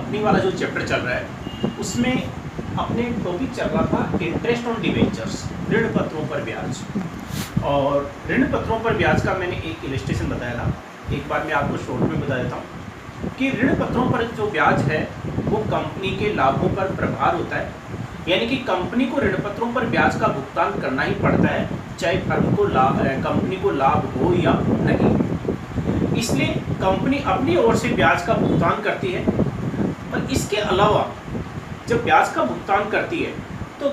Company वाला जो chapter चल रहा है उसमें अपने टॉपिक चल रहा था इंटरेस्ट ऑन डिवेंचर्स, ऋण पत्रों पर ब्याज। और ऋण पत्रों पर ब्याज का मैंने एक इलस्ट्रेशन बताया था, एक बार मैं आपको शॉर्ट में बता देता हूँ कि ऋण पत्रों पर जो ब्याज है वो कंपनी के लाभों पर प्रभार होता है, यानी कि कंपनी को ऋण पत्रों पर ब्याज का भुगतान करना ही पड़ता है, चाहे फर्म को लाभ कंपनी को लाभ हो या नहीं। इसलिए कंपनी अपनी ओर से ब्याज का भुगतान करती है। और इसके अलावा जब ब्याज का भुगतान करती है तो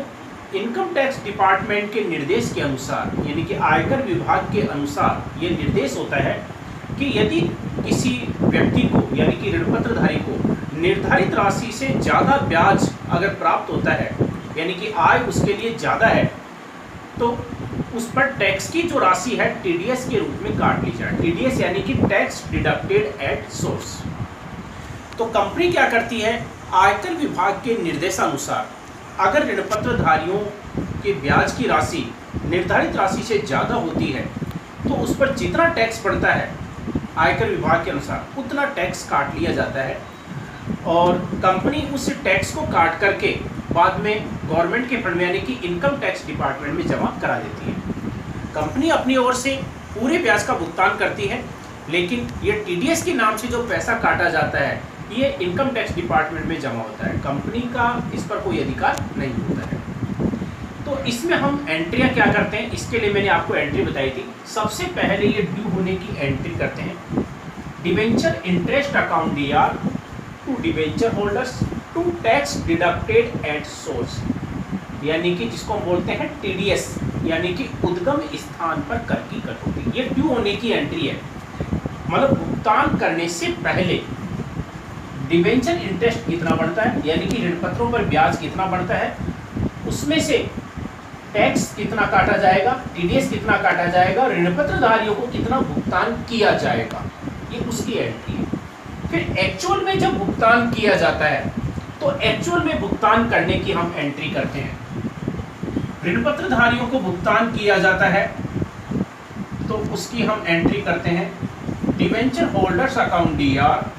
इनकम टैक्स डिपार्टमेंट के निर्देश के अनुसार, यानी कि आयकर विभाग के अनुसार ये निर्देश होता है कि यदि किसी व्यक्ति को, यानी कि ऋण पत्रधारी को निर्धारित राशि से ज़्यादा ब्याज अगर प्राप्त होता है, यानी कि आय उसके लिए ज़्यादा है, तो उस पर टैक्स की जो राशि है टीडीएस के रूप में काट ली जाए। टीडीएस यानी कि टैक्स डिडक्टेड एट सोर्स। तो कंपनी क्या करती है, आयकर विभाग के निर्देशानुसार अगर ऋण पत्रधारियों के ब्याज की राशि निर्धारित राशि से ज़्यादा होती है तो उस पर जितना टैक्स पड़ता है आयकर विभाग के अनुसार उतना टैक्स काट लिया जाता है, और कंपनी उस टैक्स को काट करके बाद में गवर्नमेंट के फंड में, यानी कि इनकम टैक्स डिपार्टमेंट में जमा करा देती है। कंपनी अपनी ओर से पूरे ब्याज का भुगतान करती है, लेकिन ये टीडीएस के नाम से जो पैसा काटा जाता है ये इनकम टैक्स डिपार्टमेंट में जमा होता है, कंपनी का इस पर कोई अधिकार नहीं होता है। तो इसमें हम एंट्रियां क्या करते हैं, इसके लिए मैंने आपको एंट्री बताई थी। सबसे पहले ये ड्यू होने की एंट्री करते हैं, debenture interest account DR to debenture holders to tax deducted at source, यानी कि जिसको हम बोलते हैं टीडीएस, यानी कि उद्गम स्थान पर कर की कटौती। ये ड्यू होने की एंट्री है, मतलब भुगतान करने से पहले डिवेंचर इंटरेस्ट कितना बढ़ता है, यानी कि ऋण पत्रों पर ब्याज कितना बढ़ता है, उसमें से टैक्स कितना काटा जाएगा, टीडीएस कितना काटा जाएगा, ऋण पत्रधारियों को कितना भुगतान किया जाएगा, ये उसकी एंट्री है। फिर एक्चुअल में जब भुगतान किया जाता है तो एक्चुअल में भुगतान करने की हम एंट्री करते हैं। ऋण पत्रधारियों को भुगतान किया जाता है तो उसकी हम एंट्री करते हैं debenture holders account DR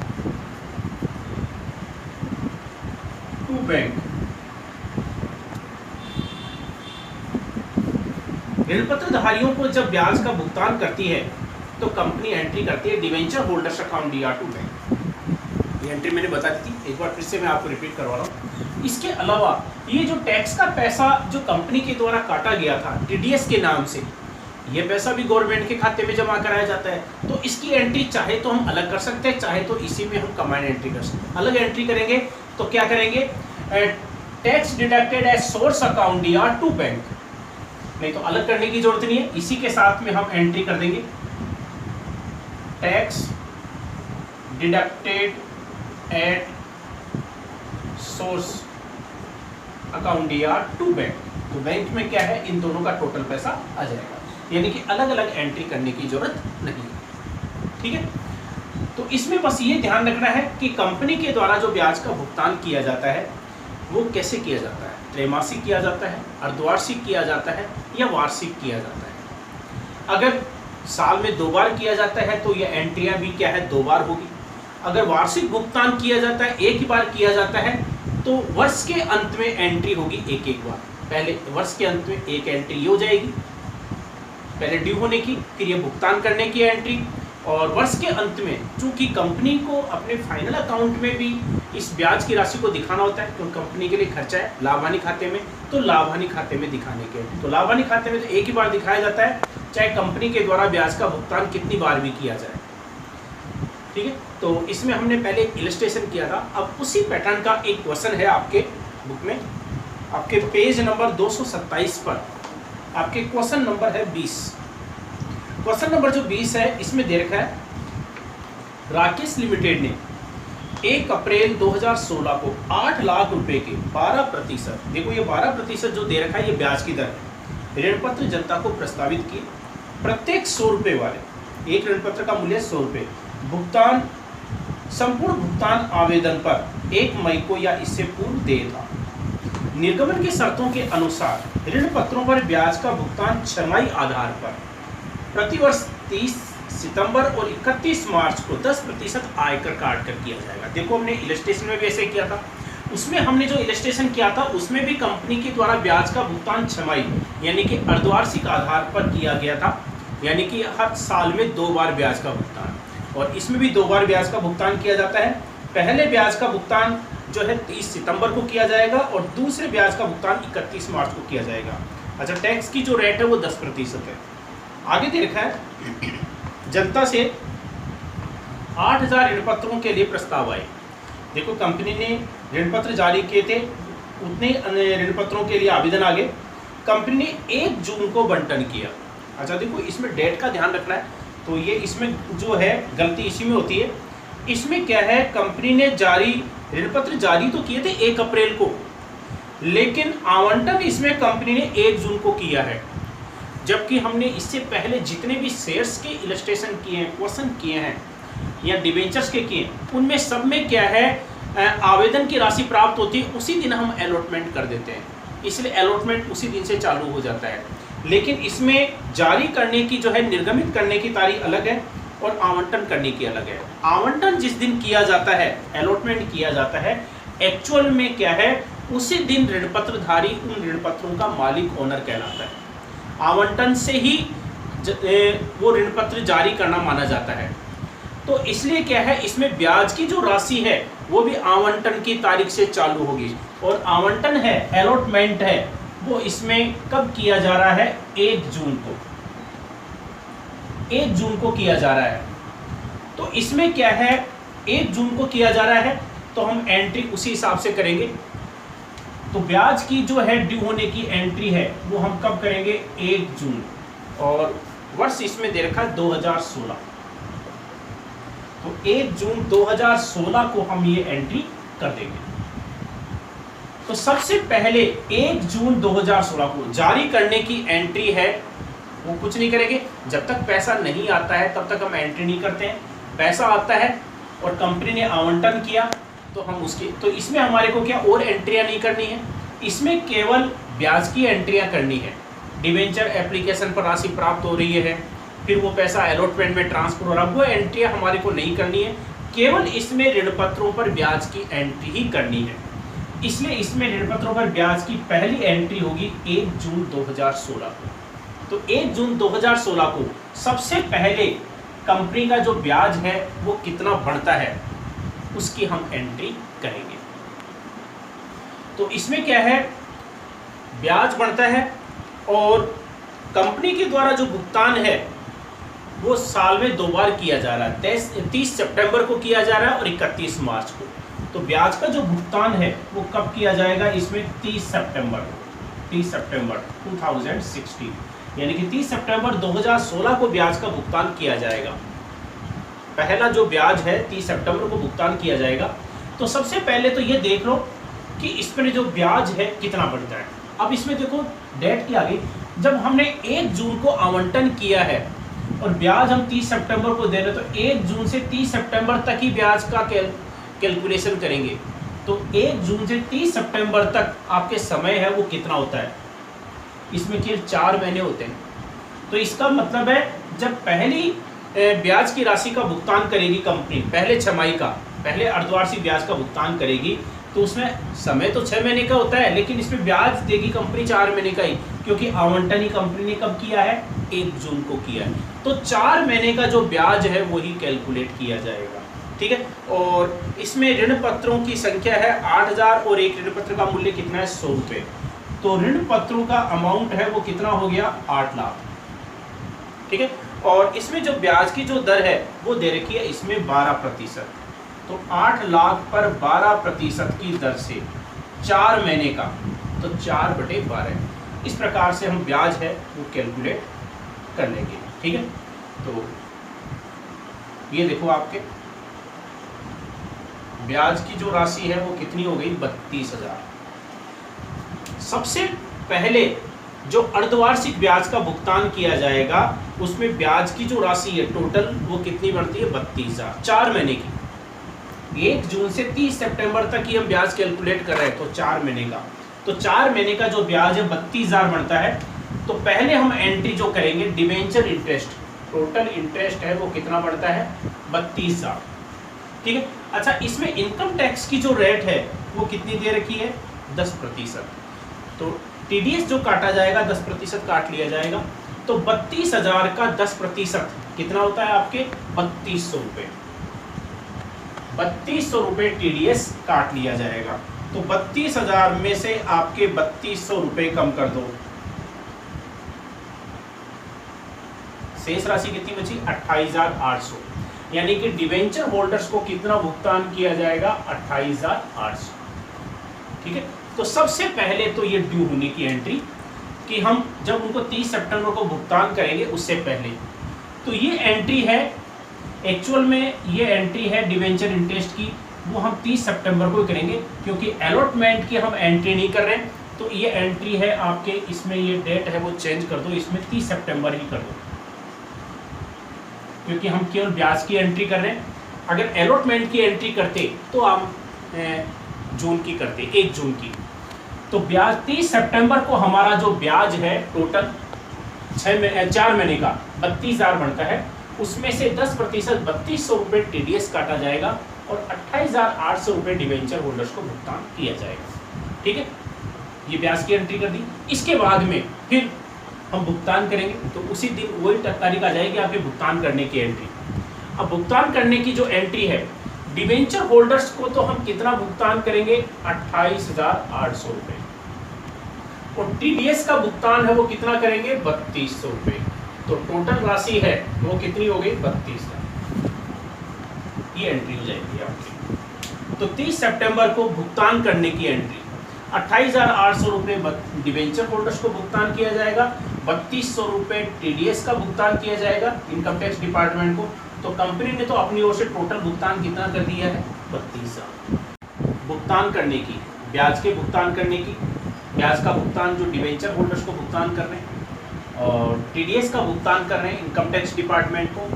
to bank. ऋण पत्रधारियों को जब ब्याज का भुगतान करती है तो कंपनी एंट्री करती है debenture holders account DR to bank. ये एंट्री मैंने बता दी थी, एक बार फिर से मैं आपको रिपीट करवा रहा हूँ। इसके अलावा ये जो टैक्स का पैसा जो कंपनी के द्वारा काटा गया था टीडीएस के नाम से, ये पैसा भी गवर्नमेंट के खाते में जमा कराया जाता है। तो इसकी एंट्री चाहे तो हम अलग कर सकते हैं, चाहे तो इसी में हम कंबाइंड एंट्री कर सकते हैं। अलग एंट्री करेंगे तो क्या करेंगे, tax deducted as source account DR to bank, नहीं तो अलग करने की जरूरत नहीं है, इसी के साथ में हम एंट्री कर देंगे tax deducted at source account DR to bank. तो बैंक में क्या है, इन दोनों का टोटल पैसा आ जाएगा, यानी कि अलग अलग एंट्री करने की जरूरत नहीं है। ठीक है, तो इसमें बस ये ध्यान रखना है कि कंपनी के द्वारा जो ब्याज का भुगतान किया जाता है वो कैसे किया जाता है, त्रैमासिक किया जाता है, अर्धवार्षिक किया जाता है या वार्षिक किया जाता है। अगर साल में 2 बार किया जाता है तो ये एंट्रियां भी क्या है, 2 बार होगी। अगर वार्षिक भुगतान किया जाता है, एक ही बार किया जाता है, तो वर्ष के अंत में एंट्री होगी एक बार। पहले वर्ष के अंत में एक एंट्री ये हो जाएगी, पहले ड्यू होने की, फिर ये भुगतान करने की एंट्री, और वर्ष के अंत में चूंकि कंपनी को अपने फाइनल अकाउंट में भी इस ब्याज की राशि को दिखाना होता है, तो कंपनी के लिए खर्चा है लाभ हानि खाते में, तो लाभ हानि खाते में दिखाने के, तो लाभ हानि खाते में तो एक ही बार दिखाया जाता है, चाहे कंपनी के द्वारा ब्याज का भुगतान कितनी बार भी किया जाए। ठीक है, तो इसमें हमने पहले इलस्ट्रेशन किया था। अब उसी पैटर्न का एक क्वेश्चन है आपके बुक में, आपके पेज नंबर 227 पर आपके क्वेश्चन नंबर है 20। क्वेश्चन नंबर जो 20 है इसमें दे रखा है, राकेश लिमिटेड ने 1 अप्रैल 2016 को 8 लाख रुपए के 12%, देखो ये 12% जो दे रखा है ये ब्याज की दर है, ऋण पत्र जनता को प्रस्तावित किए। प्रत्येक 100 रुपये वाले, एक ऋण पत्र का मूल्य 100 रुपये, भुगतान संपूर्ण भुगतान आवेदन पर 1 मई को या इससे पूर्व देय था। निर्गमन की शर्तों के अनुसार ऋण पत्रों पर ब्याज का भुगतान छमाही आधार पर प्रतिवर्ष 30 सितंबर और 31 मार्च को 10% आयकर काट कर किया जाएगा। देखो हमने इलस्ट्रेशन में भी ऐसे किया था, उसमें हमने जो इलस्ट्रेशन किया था उसमें भी कंपनी के द्वारा ब्याज का भुगतान छमाही यानी कि अर्धवार्षिक आधार पर किया गया था, यानी कि हर साल में 2 बार ब्याज का भुगतान, और इसमें भी 2 बार ब्याज का भुगतान किया जाता है। पहले ब्याज का भुगतान जो है 30 सितंबर को किया जाएगा और दूसरे ब्याज का भुगतान 31 मार्च को किया जाएगा। अच्छा, टैक्स की जो रेट है वो 10% है। आगे देखा है जनता से 8000 ऋण पत्रों के लिए प्रस्ताव आए। देखो कंपनी ने ऋण पत्र जारी किए थे, उतने ऋण पत्रों के लिए आवेदन आ गए। कंपनी ने 1 जून को बंटन किया। अच्छा देखो इसमें डेट का ध्यान रखना है, तो ये इसमें जो है गलती इसी में होती है। इसमें क्या है, कंपनी ने ऋण पत्र जारी तो किए थे 1 अप्रैल को, लेकिन आवंटन इसमें कंपनी ने 1 जून को किया है, जबकि हमने इससे पहले जितने भी शेयर्स के इलस्ट्रेशन किए हैं, क्वेश्चन किए हैं या डिबेंचर्स के किए, उनमें सब में क्या है, आवेदन की राशि प्राप्त होती है उसी दिन हम अलॉटमेंट कर देते हैं, इसलिए अलॉटमेंट उसी दिन से चालू हो जाता है। लेकिन इसमें जारी करने की जो है, निर्गमित करने की तारीख अलग है और आवंटन करने की अलग है। आवंटन जिस दिन किया जाता है, अलॉटमेंट किया जाता है, एक्चुअल में क्या है, उसी दिन ऋण पत्रधारी उन ऋण पत्रों का मालिक ओनर कहलाता है। आवंटन से ही वो ऋण पत्र जारी करना माना जाता है। तो इसलिए क्या है, इसमें ब्याज की जो राशि है वो भी आवंटन की तारीख से चालू होगी, और आवंटन है, अलॉटमेंट है, वो इसमें कब किया जा रहा है, 1 जून को, 1 जून को किया जा रहा है। तो इसमें क्या है, 1 जून को किया जा रहा है, तो हम एंट्री उसी हिसाब से करेंगे। तो ब्याज की जो है ड्यू होने की एंट्री है वो हम कब करेंगे, 1 जून, और वर्ष इसमें दे रखा है 2016। तो 1 जून 2016 को हम ये एंट्री कर देंगे। तो सबसे पहले 1 जून 2016 को जारी करने की एंट्री है, वो कुछ नहीं करेंगे, जब तक पैसा नहीं आता है तब तक हम एंट्री नहीं करते हैं। पैसा आता है और कंपनी ने आवंटन किया तो हम उसकी, तो इसमें हमारे को क्या और एंट्रियां नहीं करनी है, इसमें केवल ब्याज की एंट्रियां करनी है। डिवेंचर एप्लीकेशन पर राशि प्राप्त हो रही है, फिर वो पैसा अलॉटमेंट में ट्रांसफर हो रहा है, वो एंट्रियां हमारे को नहीं करनी है, केवल इसमें ऋण पत्रों पर ब्याज की एंट्री ही करनी है। इसलिए इसमें ऋण पत्रों पर ब्याज की पहली एंट्री होगी 1 जून 2016 को। तो 1 जून 2016 को सबसे पहले कंपनी का जो ब्याज है वो कितना बढ़ता है उसकी हम एंट्री करेंगे। तो इसमें क्या है, ब्याज बढ़ता है और कंपनी के द्वारा जो भुगतान है वो साल में 2 बार किया जा रहा है, 30 सितंबर को किया जा रहा है और 31 मार्च को। तो ब्याज का जो भुगतान है वो कब किया जाएगा, इसमें 30 सितंबर 2016, यानी कि 30 सितंबर 2016 को ब्याज का भुगतान किया जाएगा। पहला जो ब्याज है 30 सितंबर को भुगतान किया जाएगा। तो सबसे पहले तो ये देख लो कि इसमें जो ब्याज है कितना बढ़ता है। अब इसमें देखो डेट क्या आ गई, जब हमने 1 जून को आवंटन किया है और ब्याज हम 30 सितंबर को दे रहे, तो 1 जून से 30 सितंबर तक ही ब्याज का कैलकुलेशन करेंगे। तो 1 जून से 30 सितंबर तक आपके समय है वो कितना होता है, इसमें केवल 4 महीने होते हैं। तो इसका मतलब है जब पहली ब्याज की राशि का भुगतान करेगी कंपनी, पहले छमाही का, पहले अर्धवार्षिक ब्याज का भुगतान करेगी, तो उसमें समय तो 6 महीने का होता है, लेकिन इसमें ब्याज देगी कंपनी 4 महीने का ही, क्योंकि आवंटन ही कंपनी ने कब किया है, 1 जून को किया है। तो 4 महीने का जो ब्याज है वही कैलकुलेट किया जाएगा, ठीक है। और इसमें ऋण पत्रों की संख्या है 8000 और एक ऋण पत्र का मूल्य कितना है, 100 रुपये। तो ऋण पत्रों का अमाउंट है वो कितना हो गया, 8 लाख, ठीक है। और इसमें जो ब्याज की जो दर है वो दे रखी है इसमें 12%। तो 8 लाख पर 12% की दर से 4 महीने का, तो 4/12, इस प्रकार से हम ब्याज है वो कैलकुलेट कर लेंगे, ठीक है। तो ये देखो आपके ब्याज की जो राशि है वो कितनी हो गई, 32,000। सबसे पहले जो अर्धवार्षिक ब्याज का भुगतान किया जाएगा उसमें ब्याज की जो राशि है टोटल वो कितनी बनती है, 32,000, 4 महीने की। 1 जून से 30 सितंबर तक ही हम ब्याज कैलकुलेट कर रहे हैं, तो 4 महीने का, तो 4 महीने का जो ब्याज है 32,000 बनता है। तो पहले हम एंट्री जो करेंगे डिवेंचर इंटरेस्ट, टोटल इंटरेस्ट है वो कितना बढ़ता है 32,000। ठीक है। अच्छा, इसमें इनकम टैक्स की जो रेट है वो कितनी दे रखी है 10%। तो टीडीएस जो काटा जाएगा 10% काट लिया जाएगा। तो 32,000 का 10% कितना होता है आपके 3200 रुपये। 3200 रुपये टीडीएस काट लिया जाएगा। तो 32,000 में से आपके 3200 रुपये कम कर दो, शेष राशि कितनी बची 28,800। यानी कि डिवेंचर होल्डर्स को कितना भुगतान किया जाएगा 28,800। ठीक है। तो सबसे पहले तो ये ड्यू होने की एंट्री कि हम जब उनको 30 सितंबर को भुगतान करेंगे उससे पहले, तो ये एंट्री है एक्चुअल में, ये एंट्री है डिवेंचर इंटरेस्ट की, वो हम 30 सितंबर को करेंगे क्योंकि अलॉटमेंट की हम एंट्री नहीं कर रहे हैं। तो ये एंट्री है आपके, इसमें ये डेट है वो चेंज कर दो, इसमें 30 सितंबर ही कर दो क्योंकि हम केवल ब्याज की एंट्री कर रहे हैं। अगर अलॉटमेंट की एंट्री करते तो आप जून की करते, 1 जून की। तो ब्याज 30 सितंबर को हमारा जो ब्याज है टोटल 4 महीने का 32,000 बनता है, उसमें से 10% 3200 रुपये टीडीएस काटा जाएगा और 28,800 रुपये डिवेंचर होल्डर्स को भुगतान किया जाएगा। ठीक है, ये ब्याज की एंट्री कर दी। इसके बाद में फिर हम भुगतान करेंगे, तो उसी दिन वही तारीख आ जाएगी आपके भुगतान करने की एंट्री। अब भुगतान करने की जो एंट्री है डिवेंचर होल्डर्स को, तो हम कितना भुगतान करेंगे 28,800 रुपये, और टीडीएस का भुगतान है वो कितना करेंगे 3200 रुपये। तो टोटल राशि है वो कितनी हो गई 32,000। ये एंट्री हो जाएगी आपकी। तो 30 सितंबर को भुगतान करने की एंट्री 28,800 रुपये डिवेंचर होल्डर्स को भुगतान किया जाएगा, 3200 रुपये टीडीएस का भुगतान किया जाएगा इनकम टैक्स डिपार्टमेंट को। तो कंपनी ने तो अपनी ओर से टोटल भुगतान कितना कर दिया है 32,000। भुगतान करने की, ब्याज के भुगतान करने की, ब्याज का भुगतान जो डिवेंचर होल्डर्स को भुगतान कर रहे हैं और टीडीएस का भुगतान कर रहे हैं इनकम टैक्स डिपार्टमेंट को।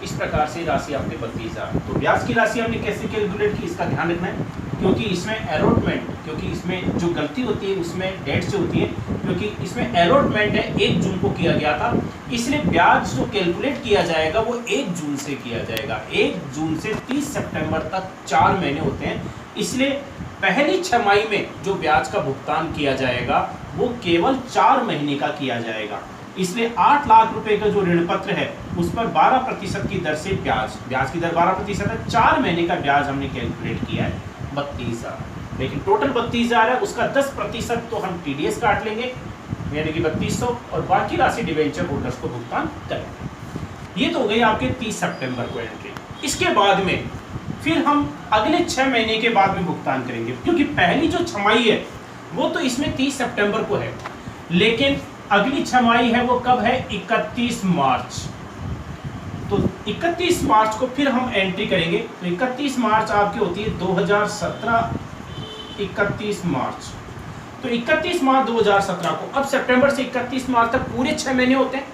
इस प्रकार से राशि आपके 32,000। तो ब्याज की राशि हमने कैसे कैलकुलेट की इसका ध्यान रखना है, क्योंकि इसमें अलॉटमेंट, क्योंकि इसमें जो गलती होती है उसमें डेट से होती है, क्योंकि इसमें अलॉटमेंट है 1 जून को किया गया था, इसलिए ब्याज जो कैलकुलेट किया जाएगा वो 1 जून से किया जाएगा। 1 जून से 30 सितंबर तक 4 महीने होते हैं, इसलिए पहली छमाही में जो ब्याज का भुगतान किया जाएगा वो केवल 4 महीने का किया जाएगा। इसलिए 8 लाख रुपए का जो ऋण पत्र है उस पर 12% की दर से ब्याज की दर 12% है। 4 महीने का ब्याज हमने कैलकुलेट किया है 32,000, लेकिन टोटल 32,000 है, उसका 10% तो हम टीडीएस काट लेंगे यानी कि 3200, और बाकी राशि डिवेंचर होल्डर्स को भुगतान करेंगे। ये तो हो गई आपके 30 सितंबर को एंट्री। इसके बाद में फिर हम अगले 6 महीने के बाद में भुगतान करेंगे, क्योंकि पहली जो छमाही है वो तो इसमें 30 सितंबर को है, लेकिन अगली छमाही है वो कब है 31 मार्च। तो 31 मार्च को फिर हम एंट्री करेंगे। तो 31 मार्च आपकी होती है 2017, 31 मार्च। तो 31 मार्च 2017 को, अब सितंबर से 31 मार्च तक पूरे 6 महीने होते हैं।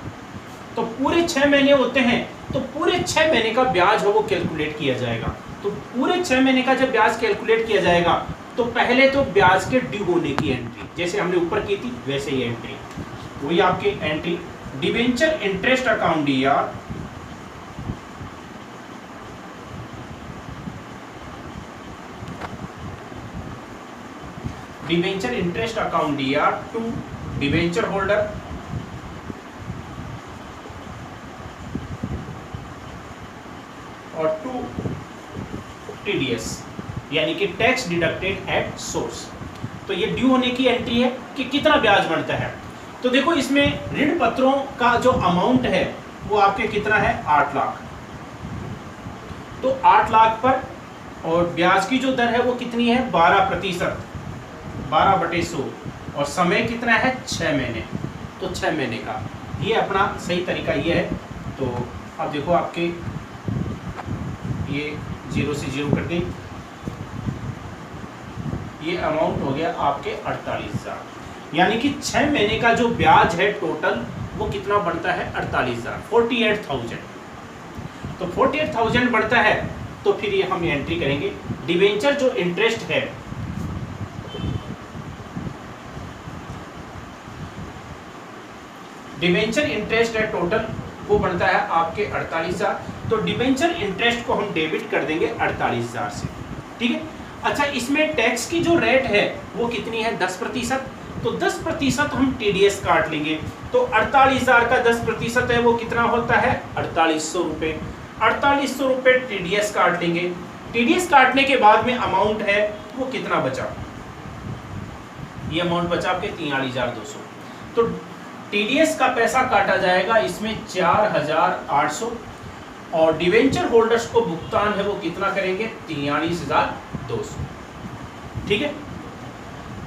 तो पूरे 6 महीने होते हैं, तो पूरे 6 महीने का ब्याज है वो कैलकुलेट किया जाएगा। तो पूरे 6 महीने का जब ब्याज कैलकुलेट किया जाएगा तो पहले तो ब्याज के ड्यू होने की एंट्री, जैसे हमने ऊपर की थी वैसे ही एंट्री, वही आपकी entry debenture interest account DR debenture interest account DR to debenture holder और टू टीडीएस यानी कि टैक्स डिडक्टेड एट सोर्स। तो ये ड्यू होने की एंट्री है कि कितना ब्याज बनता है। तो देखो इसमें ऋण पत्रों का जो अमाउंट है वो आपके कितना है 8 लाख। तो 8 लाख पर और ब्याज की जो दर है वो कितनी है 12%, 12/100, और समय कितना है 6 महीने। तो 6 महीने का ये अपना सही तरीका ये है। तो अब देखो आपके ये 0 से 0 कर दें, ये अमाउंट हो गया आपके 48,000, यानी कि 6 महीने का जो ब्याज है टोटल वो कितना बढ़ता है 48,000, 48,000। तो 48,000 बढ़ता है, तो फिर ये हम एंट्री करेंगे डिवेंचर जो इंटरेस्ट है डिवेंचर इंटरेस्ट है टोटल वो बनता है आपके 48,000। तो डिबेंचर इंटरेस्ट को हम डेबिट कर देंगे 48,000 से, ठीक है। अच्छा, इसमें टैक्स की जो रेट है वो कितनी है, 10%। तो 10% हम टीडीएस काट लेंगे। तो 48,000 का 10% है वो कितना होता है, 4800 रुपये। 4800 रुपये टीडीएस काट लेंगे। टीडीएस काटने के बाद में अमाउंट है वो कितना बचा, ये अमाउंट बचा आपके 43,200। तो टीडीएस का पैसा काटा जाएगा इसमें 4,800 और डिवेंचर होल्डर्स को भुगतान है वो कितना करेंगे, 43,200, ठीक है।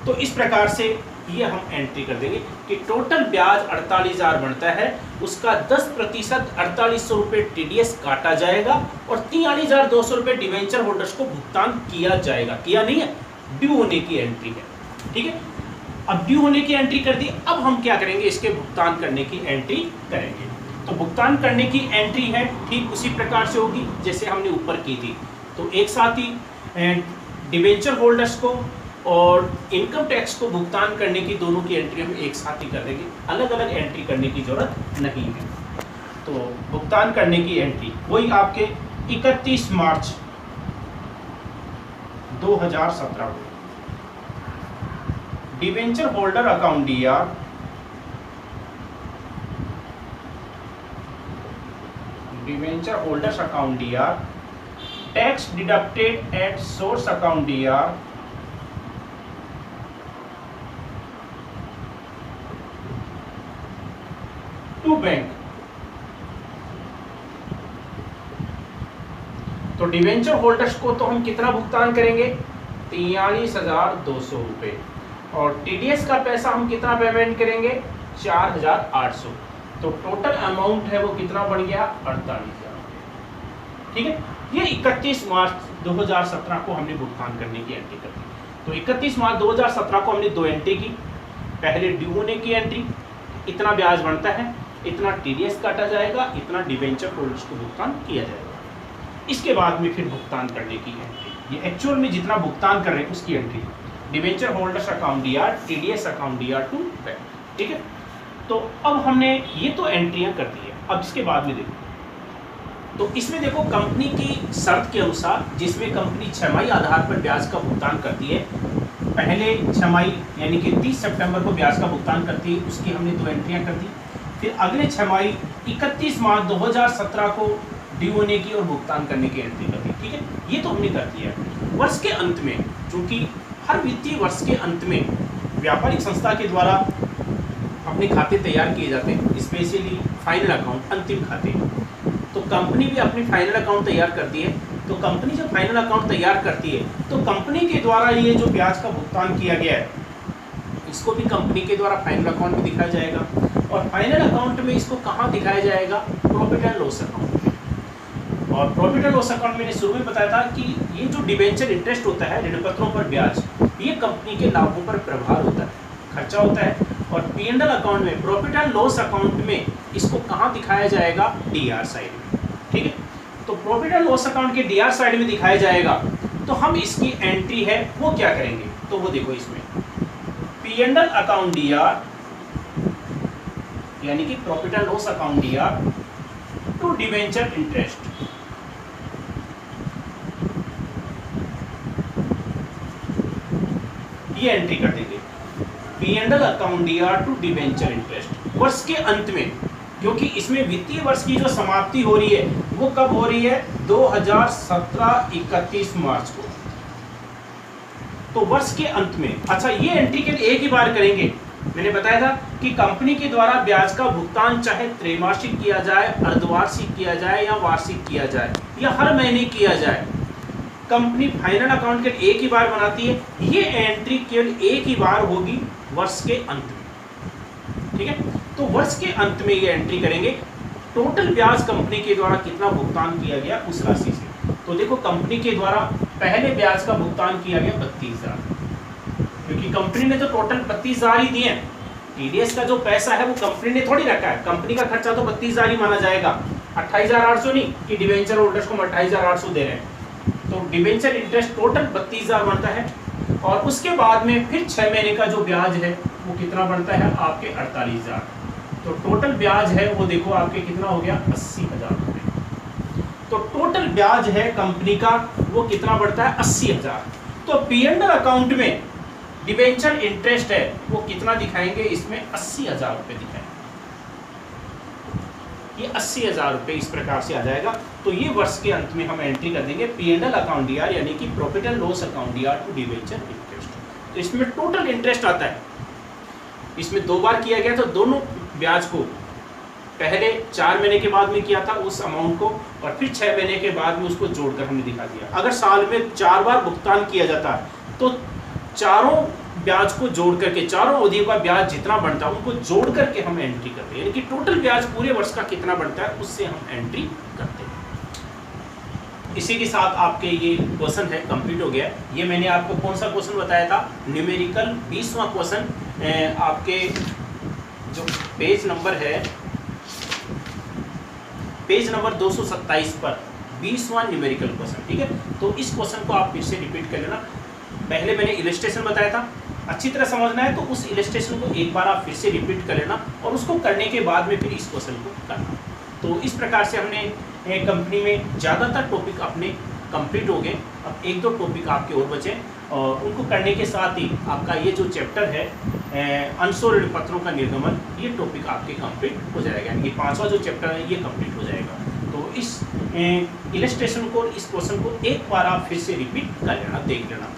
तो इस प्रकार से ये हम एंट्री कर देंगे कि टोटल ब्याज 48,000 बनता है, उसका 10% 4800 रुपये टीडीएस काटा जाएगा और 43,200 रुपये डिवेंचर होल्डर्स को भुगतान किया जाएगा। किया नहीं है, ड्यू होने की एंट्री है, ठीक है। अब ड्यू होने की एंट्री कर दी, अब हम क्या करेंगे, इसके भुगतान करने की एंट्री करेंगे। तो भुगतान करने की एंट्री है ठीक उसी प्रकार से होगी जैसे हमने ऊपर की थी। तो एक साथ ही डिवेंचर होल्डर्स को और इनकम टैक्स को भुगतान करने की दोनों की एंट्री हम एक साथ ही कर देंगे, अलग अलग एंट्री करने की जरूरत नहीं है। तो भुगतान करने की एंट्री वही आपके 31 मार्च 2017 को debenture holder account DR, debenture holders account DR, tax deducted at source account DR, to bank. तो डिवेंचर होल्डर्स को तो हम कितना भुगतान करेंगे, 43,200 रुपये और टीडीएस का पैसा हम कितना पेमेंट करेंगे, 4,800। तो टोटल अमाउंट है वो कितना बढ़ गया, 48,000, ठीक है। ये 31 मार्च 2017 को हमने भुगतान करने की एंट्री कर दी। तो 31 मार्च 2017 को हमने दो एंट्री की, पहले ड्यू होने की एंट्री, इतना ब्याज बनता है, इतना टीडीएस काटा जाएगा, इतना डिवेंचर होल्डर्स को भुगतान किया जाएगा। इसके बाद में फिर भुगतान करने की एंट्री, ये एक्चुअल में जितना भुगतान कर रहे हैं उसकी entry, debenture holders account DR, TDS account DR to bank, ठीक है। तो अब हमने ये तो एंट्रियां कर दी है। अब इसके बाद में देखो, तो इसमें देखो कंपनी की शर्त के अनुसार, जिसमें कंपनी छमाही आधार पर ब्याज का भुगतान करती है, पहले छमाही यानी कि 30 सितंबर को ब्याज का भुगतान करती है, उसकी हमने दो एंट्रियां कर दी। फिर अगले छमाही 31 मार्च 2017 को ड्यू होने की और भुगतान करने की एंट्री कर दी, ठीक है। ये तो हमने कर दिया। वर्ष के अंत में, चूंकि हर वित्तीय वर्ष के अंत में व्यापारिक संस्था के द्वारा अपने खाते तैयार किए जाते हैं, स्पेशली फाइनल अकाउंट, अंतिम खाते। तो कंपनी भी अपनी फाइनल अकाउंट तैयार करती है। तो कंपनी जब फाइनल अकाउंट तैयार करती है तो कंपनी के द्वारा ये जो ब्याज का भुगतान किया गया है, इसको भी कंपनी के द्वारा फाइनल अकाउंट में दिखाया जाएगा। और फाइनल अकाउंट में इसको कहाँ दिखाया जाएगा, प्रॉफिट एंड लॉस अकाउंट में। और प्रॉफिट एंड लॉस अकाउंट मैंने शुरू में बताया था कि ये जो डिबेंचर इंटरेस्ट होता है, ऋण पत्रों पर ब्याज, ये कंपनी के लाभों पर प्रभार होता है, खर्चा होता है। और पी&एल अकाउंट में, प्रॉफिट एंड लॉस अकाउंट में इसको कहाँ दिखाया जाएगा, डीआर साइड में, ठीक है। तो प्रॉफिट एंड लॉस अकाउंट के डीआर साइड में दिखाया जाएगा। तो हम इसकी एंट्री है वो क्या करेंगे, तो वो देखो इसमें पी&एल अकाउंट डीआर यानी कि profit and loss account DR to debenture interest, ये एंट्री कर देंगे। P and L account DR to debenture interest वर्ष के अंत में, क्योंकि इसमें वित्तीय वर्ष की जो समाप्ति हो रही है वो कब हो रही है, 2017 31 मार्च को। तो वर्ष के अंत में, अच्छा ये एंट्री के लिए एक ही बार करेंगे। मैंने बताया था कि कंपनी के द्वारा ब्याज का भुगतान चाहे त्रैमासिक किया जाए, अर्धवार्षिक किया जाए या वार्षिक किया जाए या हर महीने किया जाए, कंपनी फाइनल अकाउंट के एक ही बार बनाती है। ये एंट्री केवल एक ही बार होगी वर्ष के अंत में, ठीक है। तो वर्ष के अंत में ये एंट्री करेंगे, टोटल ब्याज कंपनी के द्वारा कितना भुगतान किया गया उस राशि से। तो देखो कंपनी के द्वारा पहले ब्याज का भुगतान किया गया 32,000, क्योंकि कंपनी ने तो टोटल 32,000 ही दिए। टीडीएस का जो पैसा है वो कंपनी ने थोड़ी रखा है, कंपनी का खर्चा तो 32,000 ही माना जाएगा, 28,800 नहीं कि डिवेंचर होल्डर्स को 28,800 दे रहे हैं। तो डिवेंचर इंटरेस्ट टोटल 32,000 बनता है और उसके बाद में फिर 6 महीने का जो ब्याज है वो कितना बनता है आपके 48,000, तो टोटल ब्याज है वो देखो आपके कितना हो गया 80,000 रुपये। तो टोटल ब्याज है कंपनी का वो कितना बढ़ता है 80,000। तो P&L अकाउंट में डिबेंचर इंटरेस्ट है वो कितना दिखाएंगे इसमें 80,000 रुपये दिखाएंगे। ये 80,000 रुपये इस प्रकार से आ जाएगा। तो ये वर्ष के अंत में हम एंट्री कर देंगे P&L अकाउंट डीआर यानी कि profit and loss account DR to debenture interest. तो इसमें टोटल इंटरेस्ट आता है, इसमें 2 बार किया गया। तो दोनों ब्याज को पहले 4 महीने के बाद में किया था उस अमाउंट को, और फिर 6 महीने के बाद में उसको जोड़कर हमने दिखा दिया। अगर साल में 4 बार भुगतान किया जाता है तो चारों ब्याज को जोड़ करके, चारों अवधि का ब्याज जितना बनता है उनको जोड़ करके हम एंट्री करते हैं, यानी कि टोटल ब्याज पूरे वर्ष का कितना बनता है उससे हम एंट्री करते हैं। इसी के साथ आपके ये क्वेश्चन है कंप्लीट हो गया। ये मैंने आपको कौन सा क्वेश्चन बताया था, न्यूमेरिकल 20वां क्वेश्चन। आपके जो पेज नंबर है, पेज नंबर 227 पर 20वां न्यूमेरिकल क्वेश्चन, ठीक है। तो इस क्वेश्चन को आप फिर से रिपीट कर लेना। पहले मैंने इलस्ट्रेशन बताया था, अच्छी तरह समझना है तो उस इलस्ट्रेशन को एक बार आप फिर से रिपीट कर लेना, और उसको करने के बाद में फिर इस क्वेश्चन को करना। तो इस प्रकार से हमने कंपनी में ज़्यादातर टॉपिक अपने कंप्लीट हो गए। अब 1-2 टॉपिक आपके और बचे, और उनको करने के साथ ही आपका ये जो चैप्टर है अनसोल्ड ऋण पत्रों का निर्गमन, ये टॉपिक आपके कंप्लीट हो जाएगा, यानी कि 5वां जो चैप्टर है ये कंप्लीट हो जाएगा। तो इस इलस्ट्रेशन को, इस क्वेश्चन को एक बार आप फिर से रिपीट कर लेना, देख लेना।